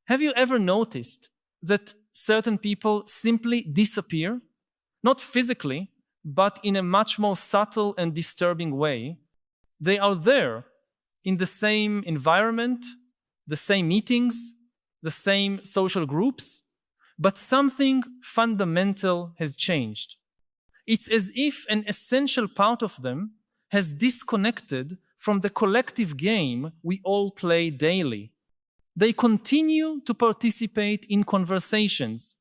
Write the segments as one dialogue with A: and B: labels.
A: Have you ever noticed that certain people simply disappear? Not physically, but in a much more subtle and disturbing way. They are there in the same environment, the same meetings, the same social groups, but something fundamental has changed. It's as if an essential part of them has disconnected from the collective game we all play daily. They continue to participate in conversations,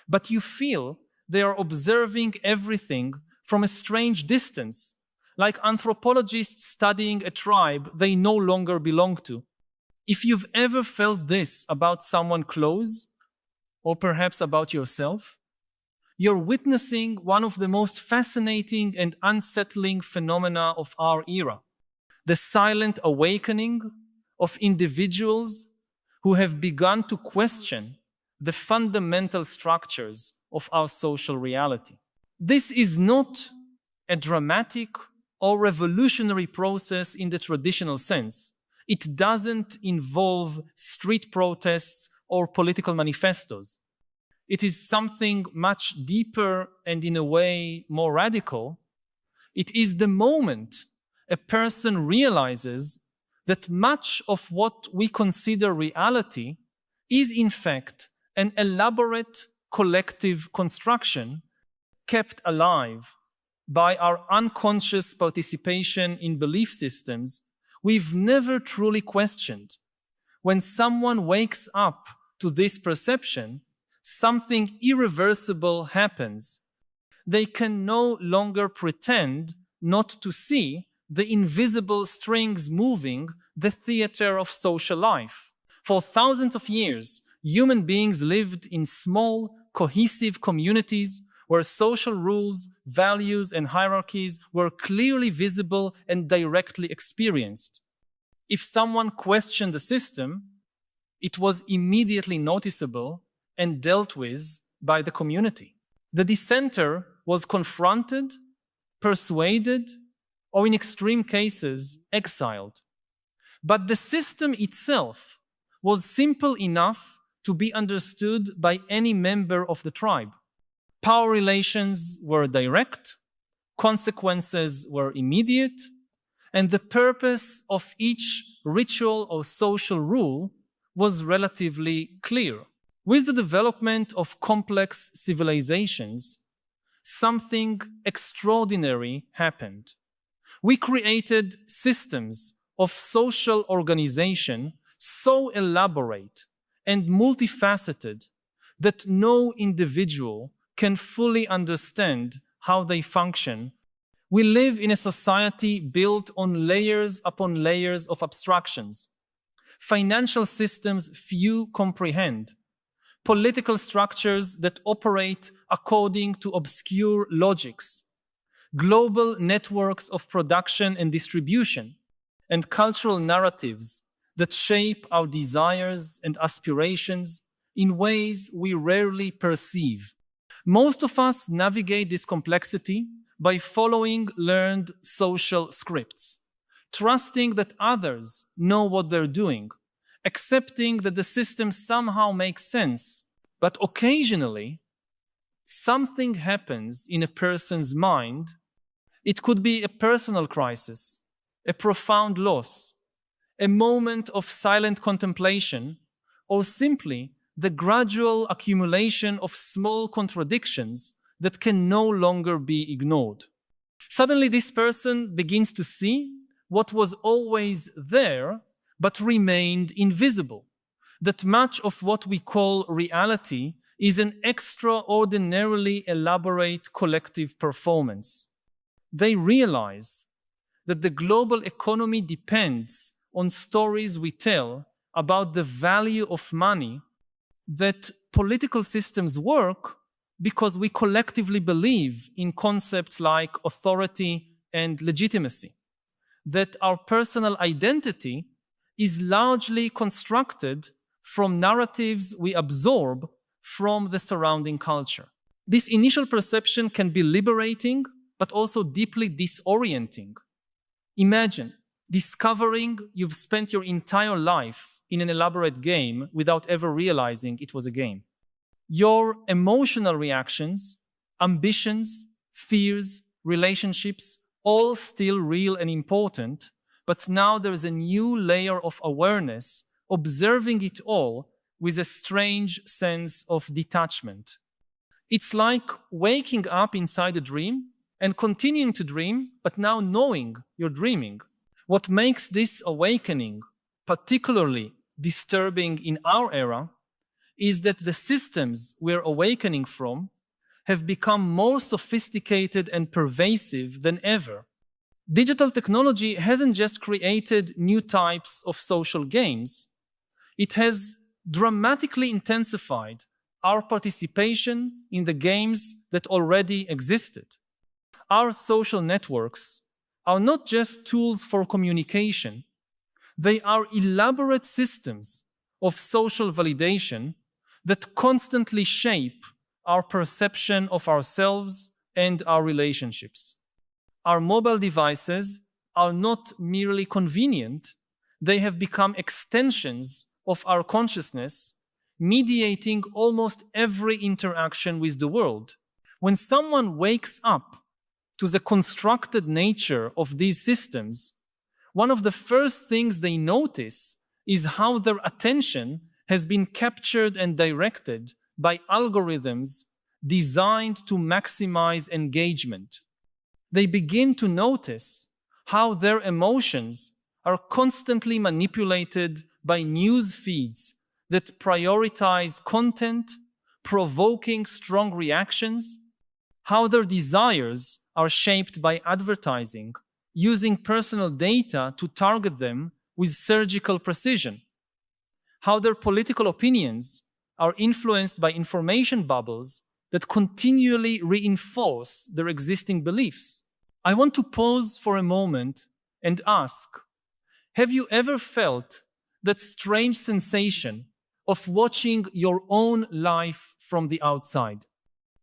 A: but you feel they are observing everything from a strange distance, like anthropologists studying a tribe they no longer belong to. If you've ever felt this about someone close, or perhaps about yourself, you're witnessing one of the most fascinating and unsettling phenomena of our era, the silent awakening of individuals who have begun to question the fundamental structures of our social reality. This is not a dramatic or revolutionary process in the traditional sense. It doesn't involve street protests or political manifestos. It is something much deeper and in a way more radical. It is the moment a person realizes that much of what we consider reality is in fact an elaborate collective construction kept alive by our unconscious participation in belief systems we've never truly questioned. When someone wakes up to this perception, something irreversible happens. They can no longer pretend not to see the invisible strings moving the theater of social life. For thousands of years, human beings lived in small, cohesive communities where social rules, values, and hierarchies were clearly visible and directly experienced. If someone questioned the system, it was immediately noticeable and dealt with by the community. The dissenter was confronted, persuaded, or in extreme cases, exiled. But the system itself was simple enough to be understood by any member of the tribe. Power relations were direct, consequences were immediate, and the purpose of each ritual or social rule was relatively clear. With the development of complex civilizations, something extraordinary happened. We created systems of social organization so elaborate and multifaceted that no individual can fully understand how they function. We live in a society built on layers upon layers of abstractions. Financial systems few comprehend. Political structures that operate according to obscure logics. Global networks of production and distribution, and cultural narratives that shape our desires and aspirations in ways we rarely perceive. Most of us navigate this complexity by following learned social scripts, trusting that others know what they're doing, accepting that the system somehow makes sense. But occasionally, something happens in a person's mind. It could be a personal crisis, a profound loss, a moment of silent contemplation, or simply the gradual accumulation of small contradictions that can no longer be ignored. Suddenly, this person begins to see what was always there but remained invisible, that much of what we call reality is an extraordinarily elaborate collective performance. They realize that the global economy depends on stories we tell about the value of money, that political systems work because we collectively believe in concepts like authority and legitimacy, that our personal identity is largely constructed from narratives we absorb from the surrounding culture. This initial perception can be liberating, but also deeply disorienting. Imagine discovering you've spent your entire life in an elaborate game without ever realizing it was a game. Your emotional reactions, ambitions, fears, relationships, all still real and important, but now there's a new layer of awareness, observing it all with a strange sense of detachment. It's like waking up inside a dream and continuing to dream, but now knowing you're dreaming. What makes this awakening particularly disturbing in our era is that the systems we're awakening from have become more sophisticated and pervasive than ever. Digital technology hasn't just created new types of social games, it has dramatically intensified our participation in the games that already existed. Our social networks are not just tools for communication, they are elaborate systems of social validation that constantly shape our perception of ourselves and our relationships. Our mobile devices are not merely convenient, they have become extensions of our consciousness, mediating almost every interaction with the world. When someone wakes up to the constructed nature of these systems, one of the first things they notice is how their attention has been captured and directed by algorithms designed to maximize engagement. They begin to notice how their emotions are constantly manipulated by news feeds that prioritize content, provoking strong reactions, how their desires are shaped by advertising, using personal data to target them with surgical precision, how their political opinions are influenced by information bubbles that continually reinforce their existing beliefs. I want to pause for a moment and ask, have you ever felt that strange sensation of watching your own life from the outside?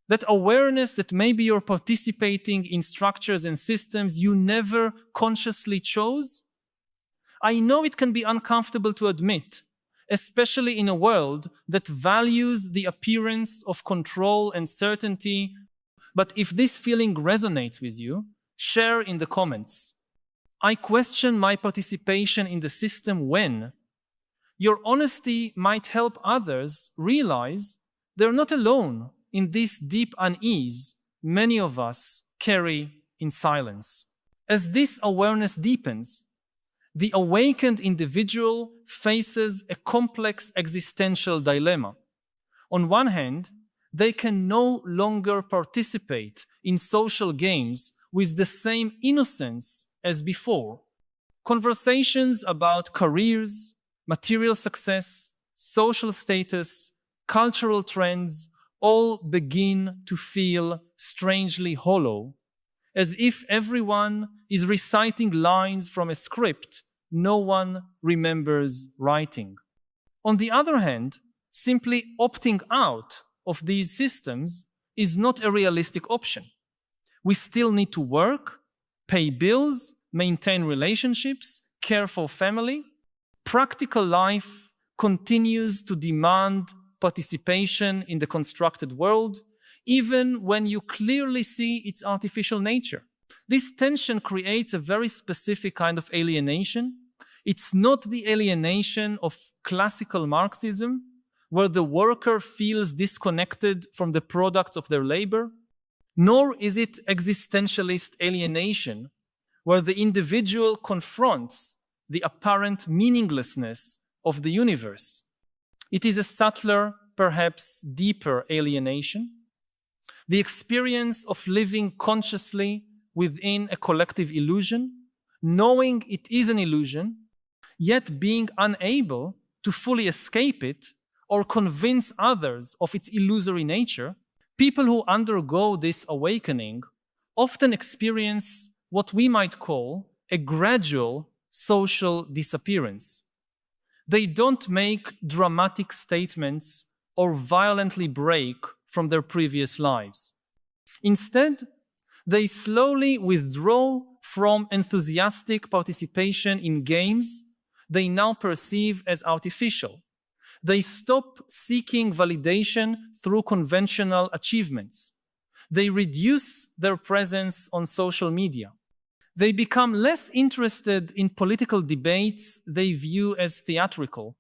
A: That awareness that maybe you're participating in structures and systems you never consciously chose? I know it can be uncomfortable to admit, especially in a world that values the appearance of control and certainty. But if this feeling resonates with you, share in the comments. I question my participation in the system when your honesty might help others realize they're not alone in this deep unease many of us carry in silence. As this awareness deepens, the awakened individual faces a complex existential dilemma. On one hand, they can no longer participate in social games with the same innocence as before. Conversations about careers, material success, social status, cultural trends all begin to feel strangely hollow, as if everyone is reciting lines from a script no one remembers writing. On the other hand, simply opting out of these systems is not a realistic option. We still need to work, pay bills, maintain relationships, care for family. Practical life continues to demand participation in the constructed world, even when you clearly see its artificial nature. This tension creates a very specific kind of alienation. It's not the alienation of classical Marxism, where the worker feels disconnected from the products of their labor, nor is it existentialist alienation, where the individual confronts the apparent meaninglessness of the universe. It is a subtler, perhaps deeper alienation, the experience of living consciously within a collective illusion, knowing it is an illusion, yet being unable to fully escape it or convince others of its illusory nature. People who undergo this awakening often experience what we might call a gradual social disappearance. They don't make dramatic statements or violently break from their previous lives. Instead, they slowly withdraw from enthusiastic participation in games they now perceive as artificial. They stop seeking validation through conventional achievements. They reduce their presence on social media. They become less interested in political debates they view as theatrical.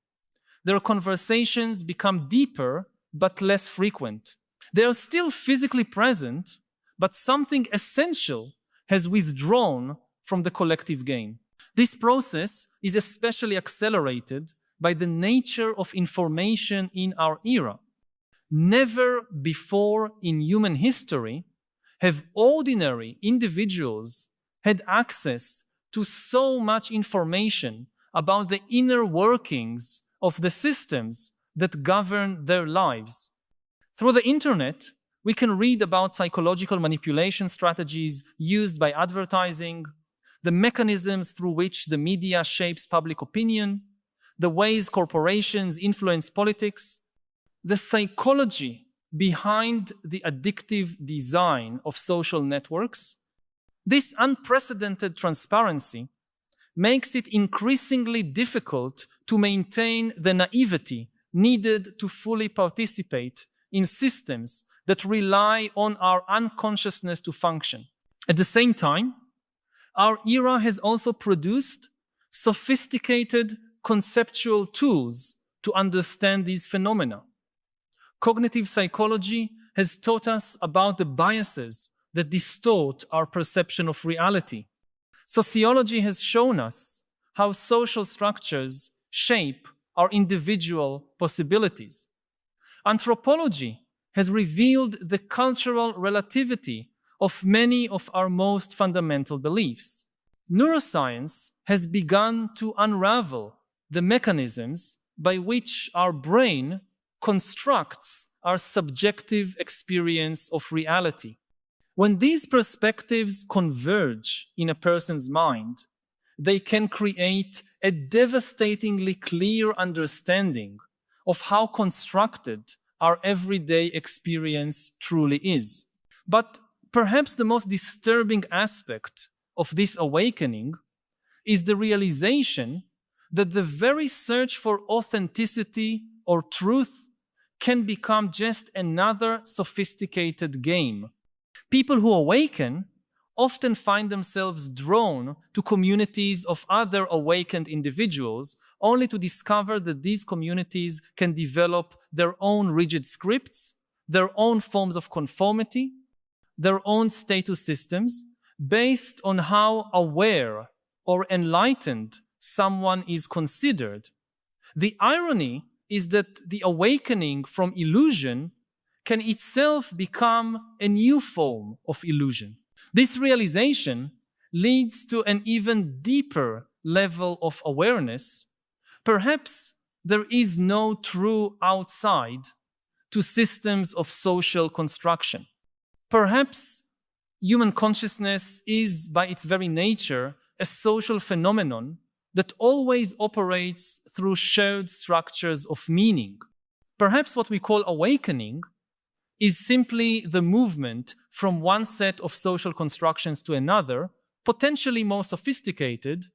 A: Their conversations become deeper but less frequent. They are still physically present, but something essential has withdrawn from the collective game. This process is especially accelerated by the nature of information in our era. Never before in human history have ordinary individuals had access to so much information about the inner workings of the systems that govern their lives. Through the internet, we can read about psychological manipulation strategies used by advertising, the mechanisms through which the media shapes public opinion, the ways corporations influence politics, the psychology behind the addictive design of social networks. This unprecedented transparency makes it increasingly difficult to maintain the naivety needed to fully participate in systems that rely on our unconsciousness to function. At the same time, our era has also produced sophisticated conceptual tools to understand these phenomena. Cognitive psychology has taught us about the biases that distort our perception of reality. Sociology has shown us how social structures shape our individual possibilities. Anthropology has revealed the cultural relativity of many of our most fundamental beliefs. Neuroscience has begun to unravel the mechanisms by which our brain constructs our subjective experience of reality. When these perspectives converge in a person's mind, they can create a devastatingly clear understanding of how constructed our everyday experience truly is. But perhaps the most disturbing aspect of this awakening is the realization that the very search for authenticity or truth can become just another sophisticated game. People who awaken often find themselves drawn to communities of other awakened individuals, only to discover that these communities can develop their own rigid scripts, their own forms of conformity, their own status systems, based on how aware or enlightened someone is considered. The irony is that the awakening from illusion can itself become a new form of illusion. This realization leads to an even deeper level of awareness. Perhaps there is no true outside to systems of social construction. Perhaps human consciousness is, by its very nature, a social phenomenon that always operates through shared structures of meaning. Perhaps what we call awakening is simply the movement from one set of social constructions to another, potentially more sophisticated,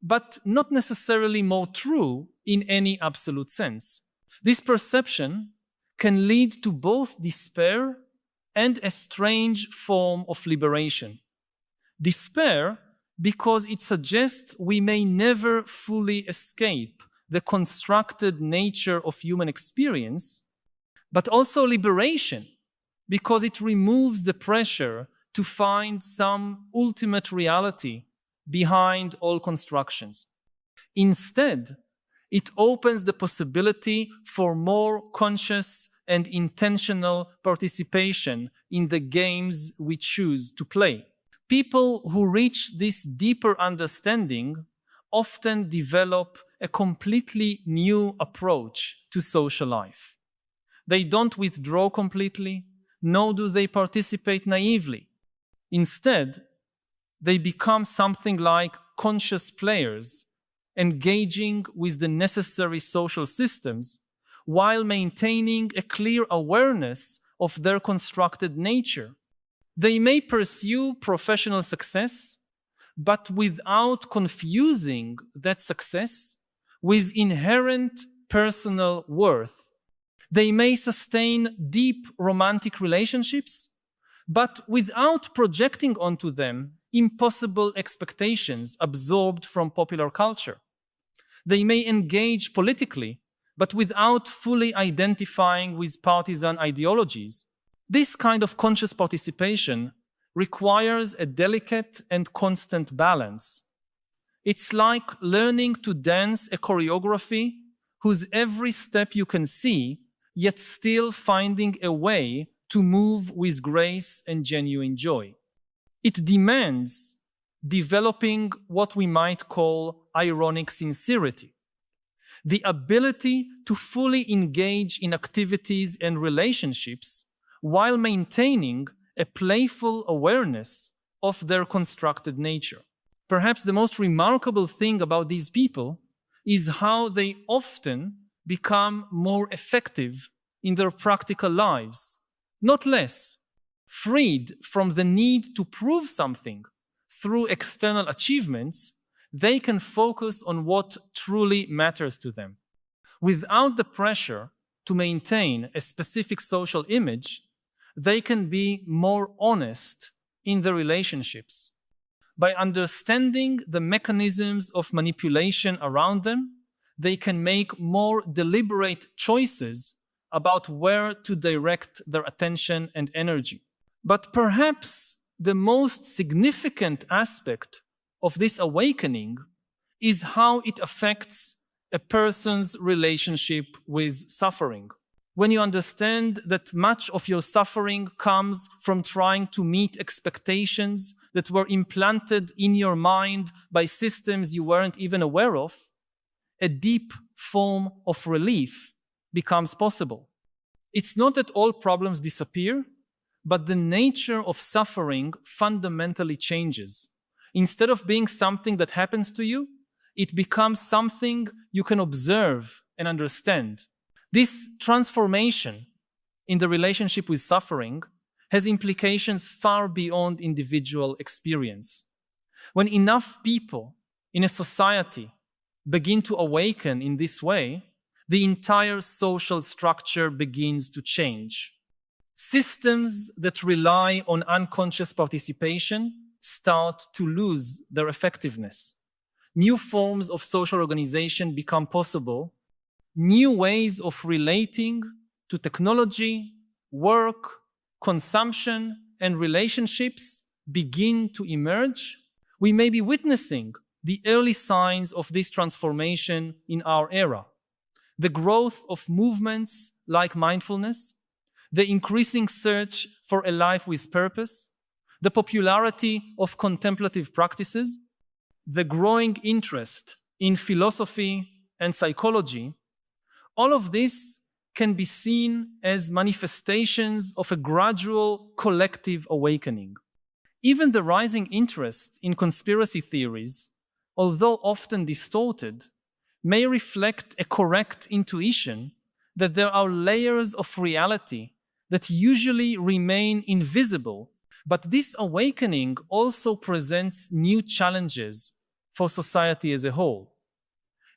A: but not necessarily more true in any absolute sense. This perception can lead to both despair and a strange form of liberation. Despair because it suggests we may never fully escape the constructed nature of human experience, but also liberation because it removes the pressure to find some ultimate reality behind all constructions. Instead, it opens the possibility for more conscious and intentional participation in the games we choose to play. People who reach this deeper understanding often develop a completely new approach to social life. They don't withdraw completely, nor do they participate naively. Instead, they become something like conscious players, engaging with the necessary social systems while maintaining a clear awareness of their constructed nature. They may pursue professional success, but without confusing that success with inherent personal worth. They may sustain deep romantic relationships, but without projecting onto them impossible expectations absorbed from popular culture. They may engage politically, but without fully identifying with partisan ideologies. This kind of conscious participation requires a delicate and constant balance. It's like learning to dance a choreography whose every step you can see, yet still finding a way to move with grace and genuine joy. It demands developing what we might call ironic sincerity, the ability to fully engage in activities and relationships while maintaining a playful awareness of their constructed nature. Perhaps the most remarkable thing about these people is how they often become more effective in their practical lives, not less, freed from the need to prove something through external achievements. They can focus on what truly matters to them. Without the pressure to maintain a specific social image, they can be more honest in their relationships. By understanding the mechanisms of manipulation around them, they can make more deliberate choices about where to direct their attention and energy. But perhaps the most significant aspect of this awakening is how it affects a person's relationship with suffering. When you understand that much of your suffering comes from trying to meet expectations that were implanted in your mind by systems you weren't even aware of, a deep form of relief becomes possible. It's not that all problems disappear, but the nature of suffering fundamentally changes. Instead of being something that happens to you, it becomes something you can observe and understand. This transformation in the relationship with suffering has implications far beyond individual experience. When enough people in a society begin to awaken in this way, the entire social structure begins to change. Systems that rely on unconscious participation start to lose their effectiveness. New forms of social organization become possible. New ways of relating to technology, work, consumption, and relationships begin to emerge. We may be witnessing the early signs of this transformation in our era. The growth of movements like mindfulness, the increasing search for a life with purpose, the popularity of contemplative practices, the growing interest in philosophy and psychology, all of this can be seen as manifestations of a gradual collective awakening. Even the rising interest in conspiracy theories, although often distorted, may reflect a correct intuition that there are layers of reality that usually remain invisible, but this awakening also presents new challenges for society as a whole.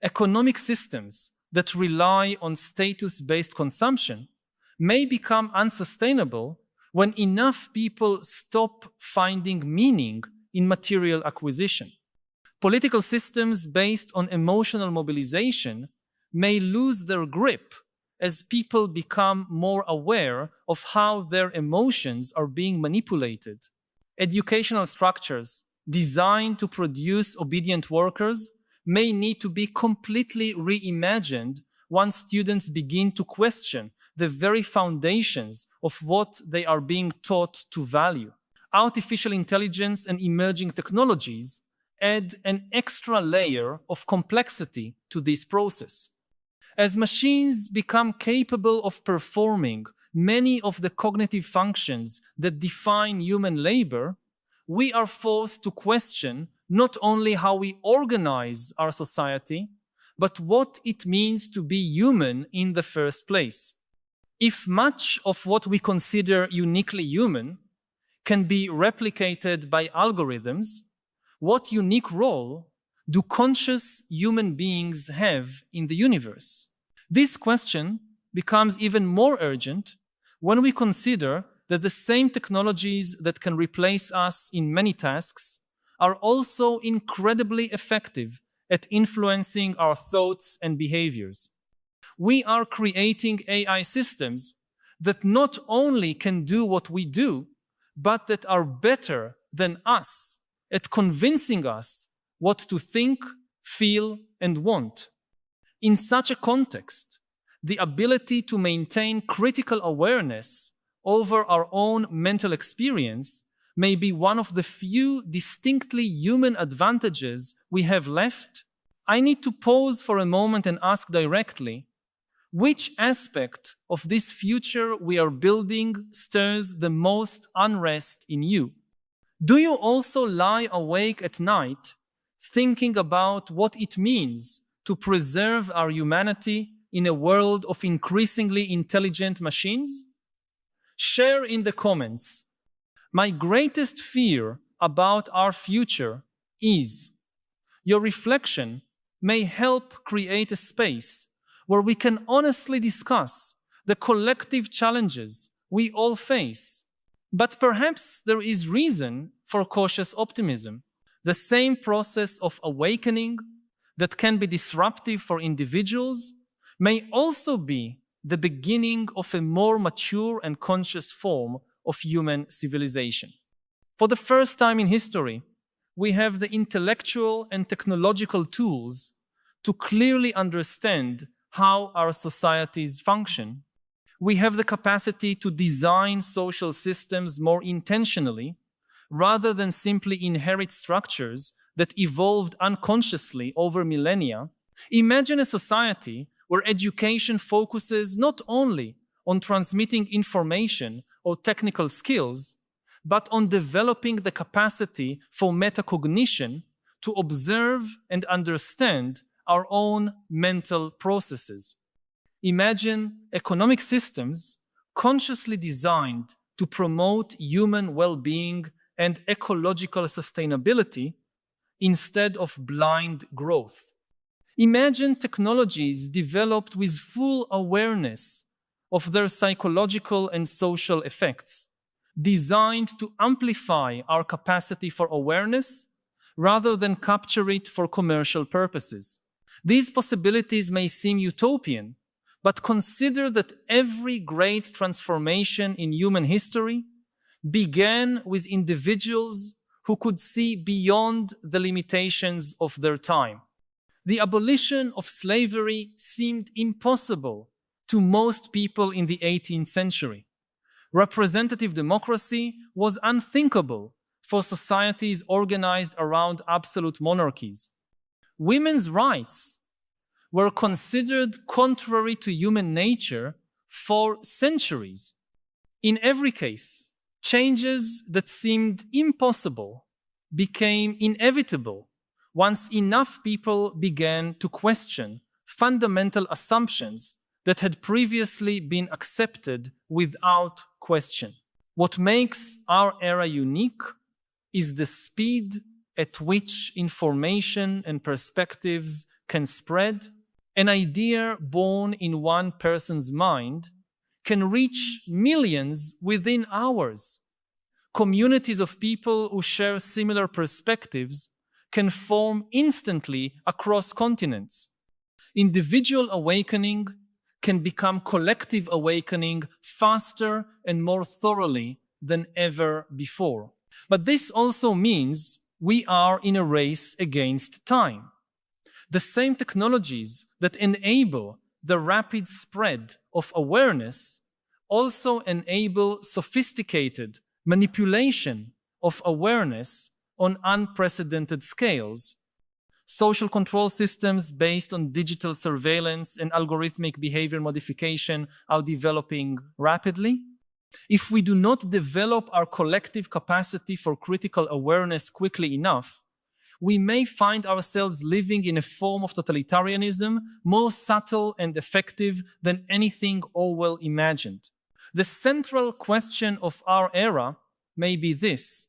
A: Economic systems that rely on status-based consumption may become unsustainable when enough people stop finding meaning in material acquisition. Political systems based on emotional mobilization may lose their grip as people become more aware of how their emotions are being manipulated. Educational structures designed to produce obedient workers may need to be completely reimagined once students begin to question the very foundations of what they are being taught to value. Artificial intelligence and emerging technologies add an extra layer of complexity to this process. As machines become capable of performing many of the cognitive functions that define human labor, we are forced to question not only how we organize our society, but what it means to be human in the first place. If much of what we consider uniquely human can be replicated by algorithms, what unique role do conscious human beings have in the universe? This question becomes even more urgent when we consider that the same technologies that can replace us in many tasks are also incredibly effective at influencing our thoughts and behaviors. We are creating AI systems that not only can do what we do, but that are better than us at convincing us what to think, feel, and want. In such a context, the ability to maintain critical awareness over our own mental experience may be one of the few distinctly human advantages we have left. I need to pause for a moment and ask directly, which aspect of this future we are building stirs the most unrest in you? Do you also lie awake at night thinking about what it means to preserve our humanity in a world of increasingly intelligent machines? Share in the comments. My greatest fear about our future is. Your reflection may help create a space where we can honestly discuss the collective challenges we all face. But perhaps there is reason for cautious optimism. The same process of awakening that can be disruptive for individuals may also be the beginning of a more mature and conscious form of human civilization. For the first time in history, we have the intellectual and technological tools to clearly understand how our societies function. We have the capacity to design social systems more intentionally, rather than simply inherit structures that evolved unconsciously over millennia. Imagine a society where education focuses not only on transmitting information or technical skills, but on developing the capacity for metacognition to observe and understand our own mental processes. Imagine economic systems consciously designed to promote human well-being and ecological sustainability instead of blind growth. Imagine technologies developed with full awareness of their psychological and social effects, designed to amplify our capacity for awareness rather than capture it for commercial purposes. These possibilities may seem utopian, but consider that every great transformation in human history began with individuals who could see beyond the limitations of their time. The abolition of slavery seemed impossible to most people in the 18th century. Representative democracy was unthinkable for societies organized around absolute monarchies. Women's rights were considered contrary to human nature for centuries. In every case, changes that seemed impossible became inevitable once enough people began to question fundamental assumptions that had previously been accepted without question. What makes our era unique is the speed at which information and perspectives can spread. An idea born in one person's mind can reach millions within hours. Communities of people who share similar perspectives can form instantly across continents. Individual awakening can become collective awakening faster and more thoroughly than ever before. But this also means we are in a race against time. The same technologies that enable the rapid spread of awareness also enable sophisticated manipulation of awareness on unprecedented scales. Social control systems based on digital surveillance and algorithmic behavior modification are developing rapidly. If we do not develop our collective capacity for critical awareness quickly enough, we may find ourselves living in a form of totalitarianism more subtle and effective than anything Orwell imagined. The central question of our era may be this: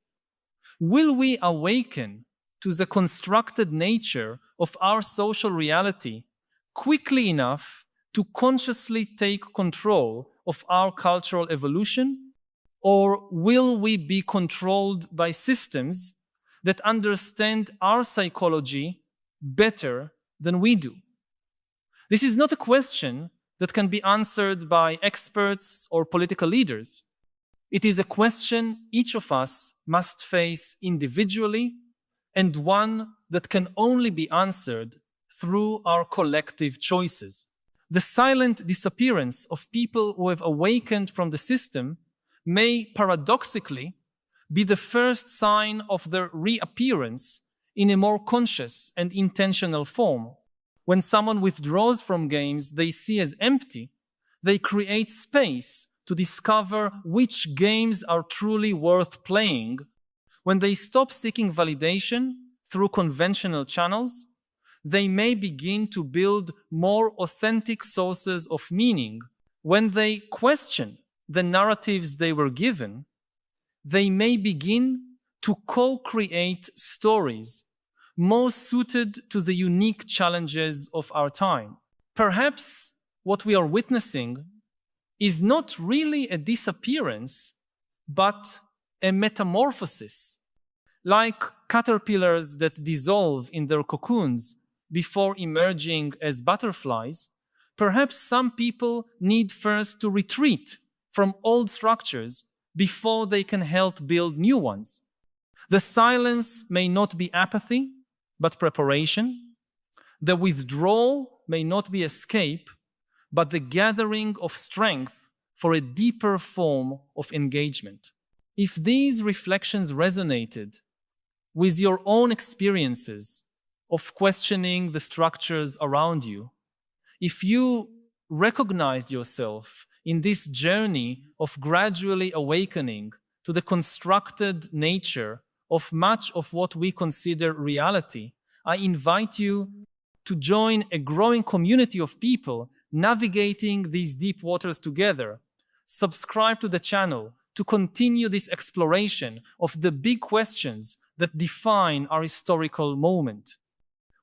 A: will we awaken to the constructed nature of our social reality quickly enough to consciously take control of our cultural evolution? Or will we be controlled by systems that understand our psychology better than we do? This is not a question that can be answered by experts or political leaders. It is a question each of us must face individually, and one that can only be answered through our collective choices. The silent disappearance of people who have awakened from the system may paradoxically be the first sign of their reappearance in a more conscious and intentional form. When someone withdraws from games they see as empty, they create space to discover which games are truly worth playing. When they stop seeking validation through conventional channels, they may begin to build more authentic sources of meaning. When they question the narratives they were given, they may begin to co-create stories most suited to the unique challenges of our time. Perhaps what we are witnessing is not really a disappearance, but a metamorphosis. Like caterpillars that dissolve in their cocoons before emerging as butterflies, perhaps some people need first to retreat from old structures before they can help build new ones. The silence may not be apathy, but preparation. The withdrawal may not be escape, but the gathering of strength for a deeper form of engagement. If these reflections resonated with your own experiences of questioning the structures around you, if you recognized yourself in this journey of gradually awakening to the constructed nature of much of what we consider reality, I invite you to join a growing community of people navigating these deep waters together. Subscribe to the channel to continue this exploration of the big questions that define our historical moment.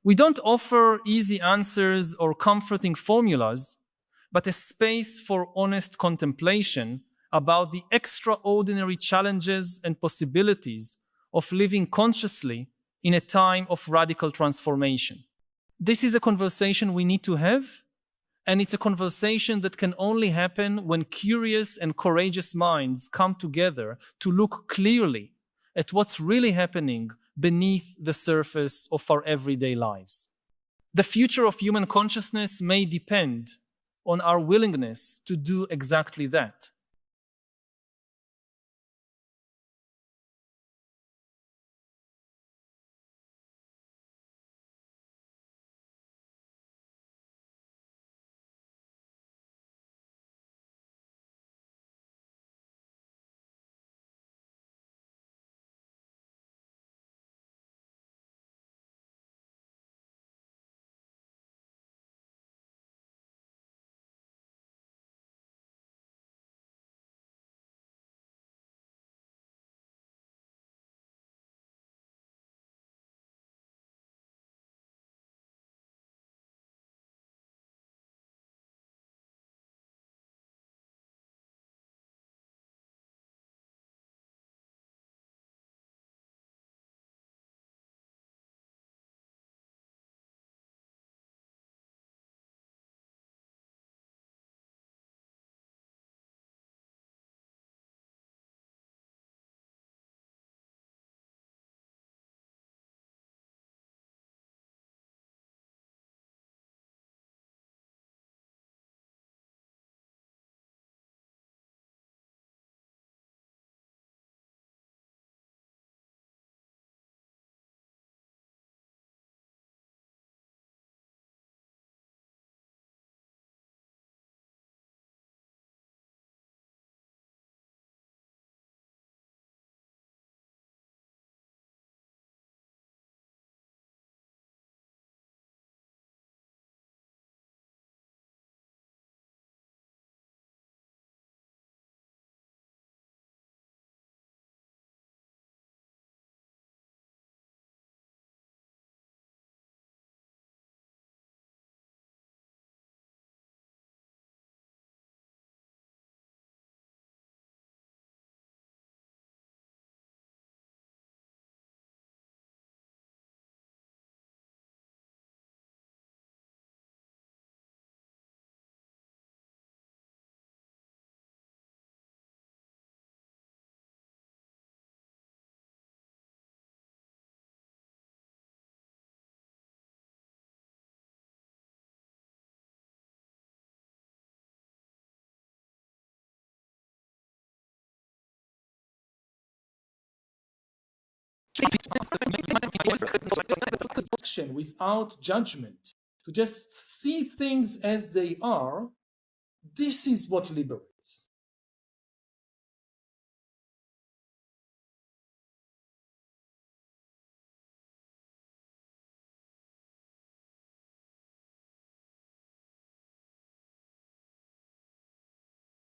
A: We don't offer easy answers or comforting formulas, but a space for honest contemplation about the extraordinary challenges and possibilities of living consciously in a time of radical transformation. This is a conversation we need to have, and it's a conversation that can only happen when curious and courageous minds come together to look clearly at what's really happening beneath the surface of our everyday lives. The future of human consciousness may depend on our willingness to do exactly that. Action without judgment, to just see things as they are, this is what liberates.